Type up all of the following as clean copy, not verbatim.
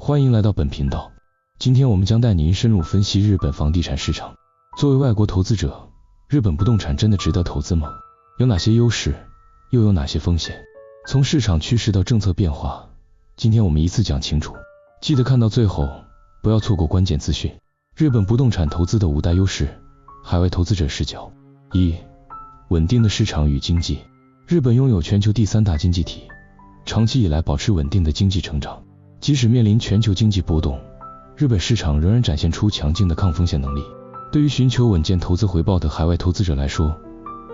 欢迎来到本频道。今天我们将带您深入分析日本房地产市场。作为外国投资者，日本不动产真的值得投资吗？有哪些优势，又有哪些风险？从市场趋势到政策变化，今天我们一次讲清楚。记得看到最后，不要错过关键资讯。日本不动产投资的5大优势，海外投资者视角。1. 稳定的市场与经济。日本拥有全球第3大经济体，长期以来保持稳定的经济成长。即使面临全球经济波动，日本市场仍然展现出强劲的抗风险能力。对于寻求稳健投资回报的海外投资者来说，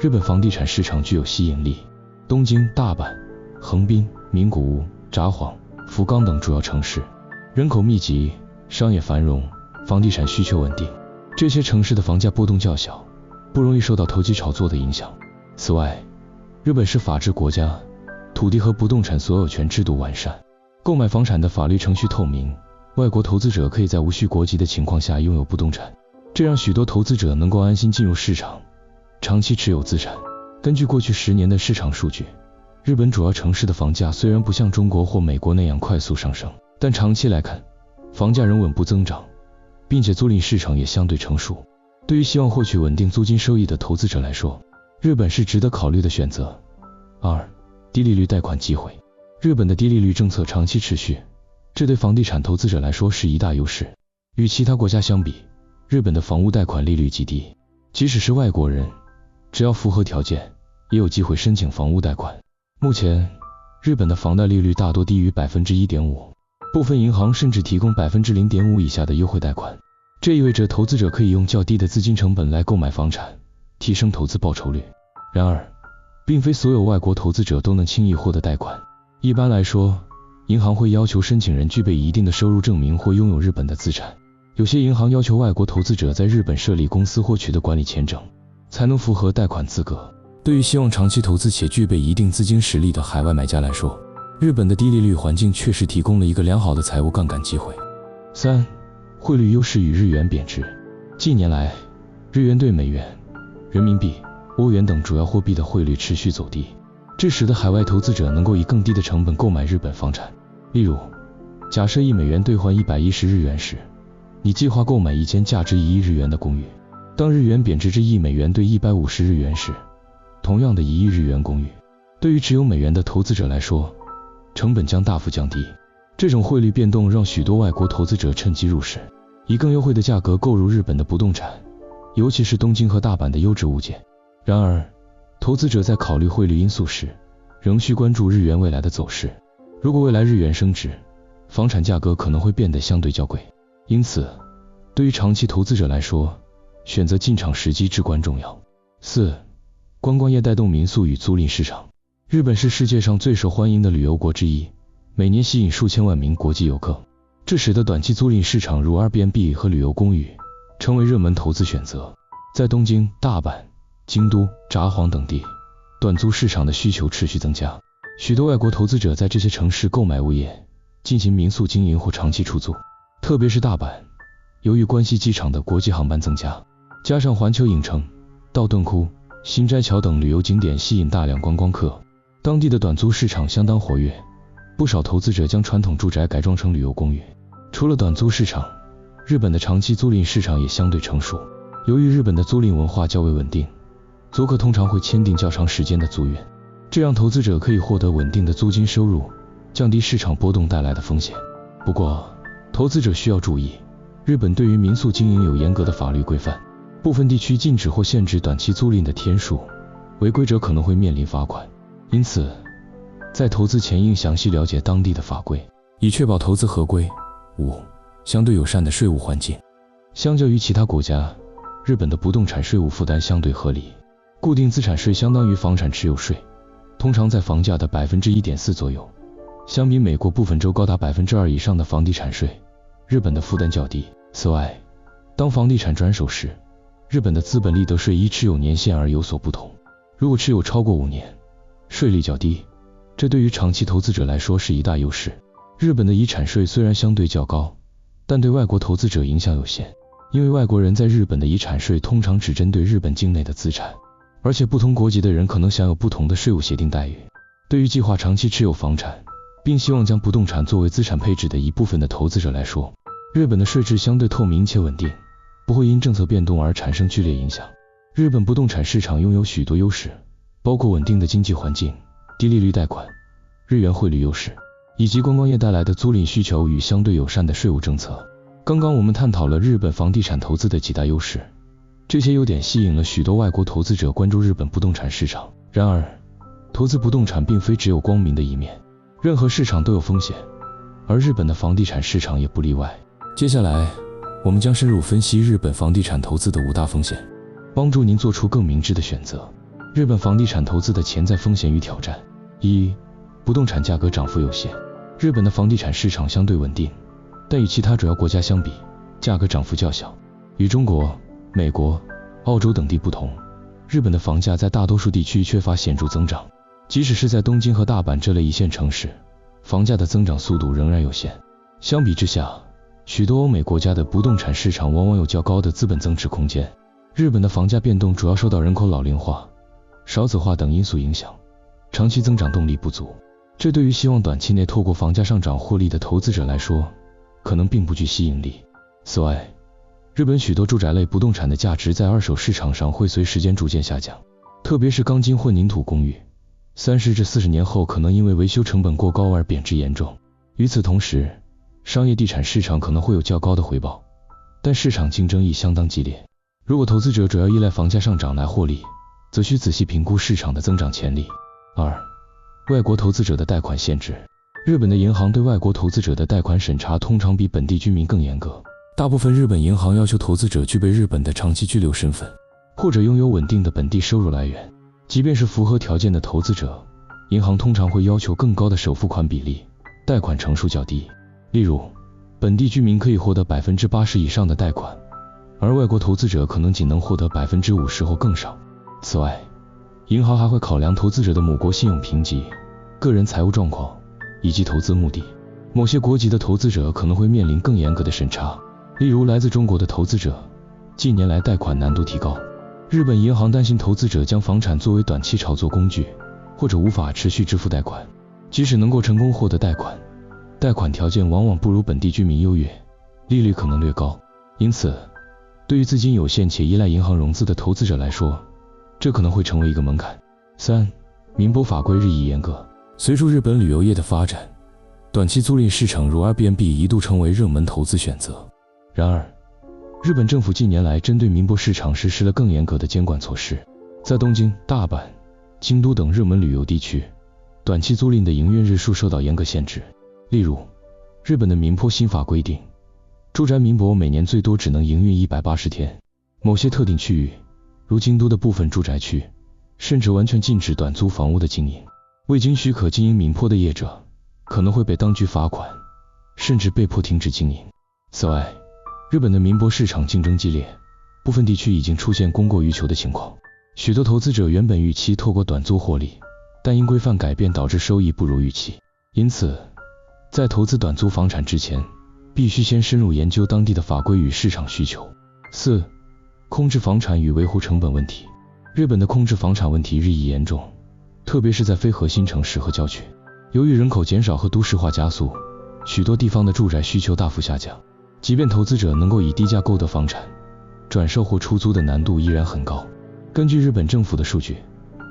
日本房地产市场具有吸引力。东京、大阪、横滨、名古屋、札幌、福冈等主要城市，人口密集，商业繁荣，房地产需求稳定。这些城市的房价波动较小，不容易受到投机炒作的影响。此外，日本是法治国家，土地和不动产所有权制度完善，购买房产的法律程序透明，外国投资者可以在无需国籍的情况下拥有不动产，这让许多投资者能够安心进入市场，长期持有资产。根据过去10年的市场数据，日本主要城市的房价虽然不像中国或美国那样快速上升，但长期来看，房价仍稳步增长，并且租赁市场也相对成熟。对于希望获取稳定租金收益的投资者来说，日本是值得考虑的选择。2. 低利率贷款机会。日本的低利率政策长期持续，这对房地产投资者来说是一大优势。与其他国家相比，日本的房屋贷款利率极低，即使是外国人，只要符合条件，也有机会申请房屋贷款。目前，日本的房贷利率大多低于 1.5%， 部分银行甚至提供 0.5% 以下的优惠贷款。这意味着投资者可以用较低的资金成本来购买房产，提升投资报酬率。然而，并非所有外国投资者都能轻易获得贷款。一般来说，银行会要求申请人具备一定的收入证明或拥有日本的资产。有些银行要求外国投资者在日本设立公司或取得管理签证，才能符合贷款资格。对于希望长期投资且具备一定资金实力的海外买家来说，日本的低利率环境确实提供了一个良好的财务杠杆机会。3. 汇率优势与日元贬值。近年来，日元对美元、人民币、欧元等主要货币的汇率持续走低，这使得海外投资者能够以更低的成本购买日本房产。例如，假设1美元兑换110日元时，你计划购买一间价值1亿日元的公寓。当日元贬值至1美元兑150日元时，同样的1亿日元公寓，对于持有美元的投资者来说，成本将大幅降低。这种汇率变动让许多外国投资者趁机入市，以更优惠的价格购入日本的不动产，尤其是东京和大阪的优质物件。然而，投资者在考虑汇率因素时，仍需关注日元未来的走势。如果未来日元升值，房产价格可能会变得相对较贵。因此，对于长期投资者来说，选择进场时机至关重要。4. 观光业带动民宿与租赁市场。日本是世界上最受欢迎的旅游国之一，每年吸引数千万名国际游客，这使得短期租赁市场如 Airbnb 和旅游公寓成为热门投资选择。在东京、大阪、京都、札幌等地，短租市场的需求持续增加，许多外国投资者在这些城市购买物业，进行民宿经营或长期出租。特别是大阪，由于关西机场的国际航班增加，加上环球影城、道顿窟、新斋桥等旅游景点吸引大量观光客，当地的短租市场相当活跃，不少投资者将传统住宅改装成旅游公寓。除了短租市场，日本的长期租赁市场也相对成熟。由于日本的租赁文化较为稳定，租客通常会签订较长时间的租约，这让投资者可以获得稳定的租金收入，降低市场波动带来的风险。不过，投资者需要注意，日本对于民宿经营有严格的法律规范，部分地区禁止或限制短期租赁的天数，违规者可能会面临罚款。因此，在投资前应详细了解当地的法规，以确保投资合规。5. 相对友善的税务环境。相较于其他国家，日本的不动产税务负担相对合理。固定资产税相当于房产持有税，通常在房价的 1.4% 左右。相比美国部分州高达 2% 以上的房地产税，日本的负担较低。此外，当房地产转手时，日本的资本利得税依持有年限而有所不同。如果持有超过5年，税率较低，这对于长期投资者来说是一大优势。日本的遗产税虽然相对较高，但对外国投资者影响有限，因为外国人在日本的遗产税通常只针对日本境内的资产，而且不同国籍的人可能享有不同的税务协定待遇。对于计划长期持有房产，并希望将不动产作为资产配置的一部分的投资者来说，日本的税制相对透明且稳定，不会因政策变动而产生剧烈影响。日本不动产市场拥有许多优势，包括稳定的经济环境、低利率贷款、日元汇率优势，以及观光业带来的租赁需求与相对友善的税务政策。刚刚我们探讨了日本房地产投资的几大优势，这些优点吸引了许多外国投资者关注日本不动产市场。然而，投资不动产并非只有光明的一面，任何市场都有风险，而日本的房地产市场也不例外。接下来，我们将深入分析日本房地产投资的5大风险，帮助您做出更明智的选择。日本房地产投资的潜在风险与挑战。1、不动产价格涨幅有限。日本的房地产市场相对稳定，但与其他主要国家相比，价格涨幅较小。与中国、美国、澳洲等地不同，日本的房价在大多数地区缺乏显著增长，即使是在东京和大阪这类一线城市，房价的增长速度仍然有限。相比之下，许多欧美国家的不动产市场往往有较高的资本增值空间。日本的房价变动主要受到人口老龄化、少子化等因素影响，长期增长动力不足，这对于希望短期内透过房价上涨获利的投资者来说，可能并不具吸引力。此外，日本许多住宅类不动产的价值在二手市场上会随时间逐渐下降，特别是钢筋混凝土公寓，30至40年后可能因为维修成本过高而贬值严重。与此同时，商业地产市场可能会有较高的回报，但市场竞争亦相当激烈。如果投资者主要依赖房价上涨来获利，则需仔细评估市场的增长潜力。2、外国投资者的贷款限制。日本的银行对外国投资者的贷款审查通常比本地居民更严格，大部分日本银行要求投资者具备日本的长期居留身份，或者拥有稳定的本地收入来源。即便是符合条件的投资者，银行通常会要求更高的首付款比例，贷款成数较低。例如，本地居民可以获得 80% 以上的贷款，而外国投资者可能仅能获得 50% 或更少。此外，银行还会考量投资者的母国信用评级、个人财务状况以及投资目的。某些国籍的投资者可能会面临更严格的审查，例如来自中国的投资者，近年来贷款难度提高。日本银行担心投资者将房产作为短期炒作工具，或者无法持续支付贷款。即使能够成功获得贷款，贷款条件往往不如本地居民优越，利率可能略高。因此，对于资金有限且依赖银行融资的投资者来说，这可能会成为一个门槛。3、民泊法规日益严格。随着日本旅游业的发展，短期租赁市场如 Airbnb 一度成为热门投资选择。然而，日本政府近年来针对民泊市场实施了更严格的监管措施。在东京、大阪、京都等热门旅游地区，短期租赁的营运日数受到严格限制。例如，日本的民泊新法规定，住宅民泊每年最多只能营运180天。某些特定区域，如京都的部分住宅区，甚至完全禁止短租房屋的经营。未经许可经营民泊的业者可能会被当局罚款，甚至被迫停止经营。此外，日本的民泊市场竞争激烈，部分地区已经出现供过于求的情况。许多投资者原本预期透过短租获利，但因规范改变导致收益不如预期。因此，在投资短租房产之前，必须先深入研究当地的法规与市场需求。4、空置房产与维护成本问题。日本的空置房产问题日益严重，特别是在非核心城市和郊区。由于人口减少和都市化加速，许多地方的住宅需求大幅下降，即便投资者能够以低价购得房产，转售或出租的难度依然很高。根据日本政府的数据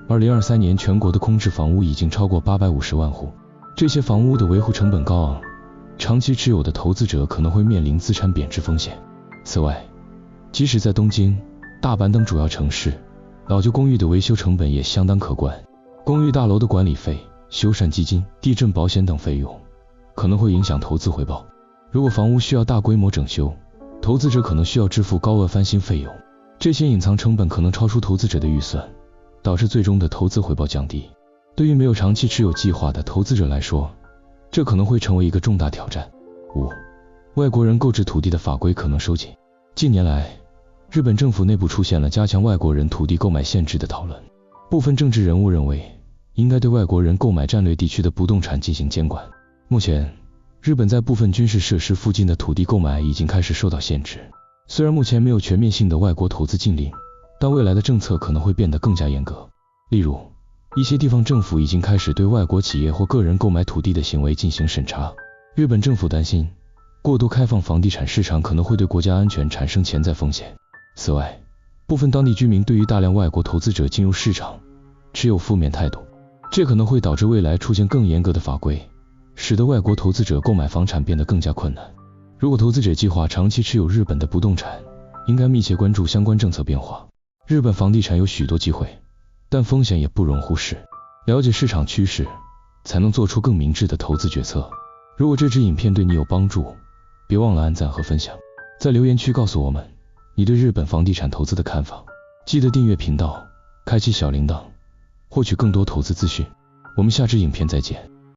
，2023年全国的空置房屋已经超过850万户，这些房屋的维护成本高昂，长期持有的投资者可能会面临资产贬值风险。此外，即使在东京、大阪等主要城市，老旧公寓的维修成本也相当可观。公寓大楼的管理费、修缮基金、地震保险等费用可能会影响投资回报。如果房屋需要大规模整修，投资者可能需要支付高额翻新费用，这些隐藏成本可能超出投资者的预算，导致最终的投资回报降低。对于没有长期持有计划的投资者来说，这可能会成为一个重大挑战。5、外国人购置土地的法规可能收紧。近年来，日本政府内部出现了加强外国人土地购买限制的讨论。部分政治人物认为，应该对外国人购买战略地区的不动产进行监管。目前，日本在部分军事设施附近的土地购买已经开始受到限制。虽然目前没有全面性的外国投资禁令，但未来的政策可能会变得更加严格。例如，一些地方政府已经开始对外国企业或个人购买土地的行为进行审查。日本政府担心，过度开放房地产市场可能会对国家安全产生潜在风险。此外，部分当地居民对于大量外国投资者进入市场持有负面态度，这可能会导致未来出现更严格的法规，使得外国投资者购买房产变得更加困难。如果投资者计划长期持有日本的不动产，应该密切关注相关政策变化。日本房地产有许多机会，但风险也不容忽视。了解市场趋势，才能做出更明智的投资决策。如果这支影片对你有帮助，别忘了按赞和分享，在留言区告诉我们你对日本房地产投资的看法。记得订阅频道，开启小铃铛，获取更多投资资讯。我们下支影片再见。